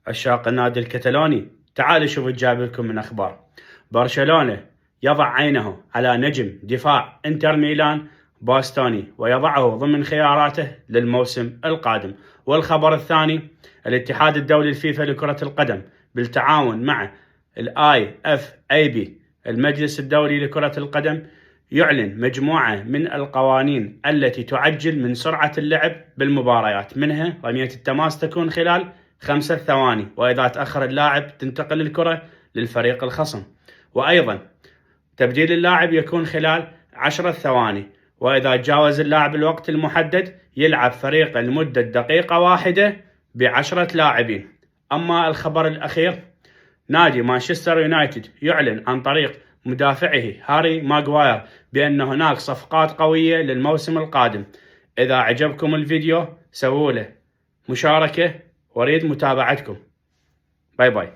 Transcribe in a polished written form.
عشاق النادي الكتالوني، تعالوا شوفوا جايب لكم من أخبار. برشلونة يضع عينه على نجم دفاع انتر ميلان باستوني ويضعه ضمن خياراته للموسم القادم. والخبر الثاني، الاتحاد الدولي الفيفا لكرة القدم بالتعاون مع IFAB المجلس الدولي لكرة القدم يعلن مجموعة من القوانين التي تعجل من سرعة اللعب بالمباريات، منها رمية التماس تكون خلال 5 ثواني، وإذا تأخر اللاعب تنتقل الكرة للفريق الخصم، وأيضا تبديل اللاعب يكون خلال 10 ثواني، وإذا تجاوز اللاعب الوقت المحدد يلعب فريق لمدة دقيقة واحدة ب10 لاعبين. أما الخبر الأخير، نادي مانشستر يونايتد يعلن عن طريق مدافعه هاري ماغواير بأن هناك صفقات قوية للموسم القادم. إذا عجبكم الفيديو سووا له مشاركة، وريد متابعتكم. باي باي.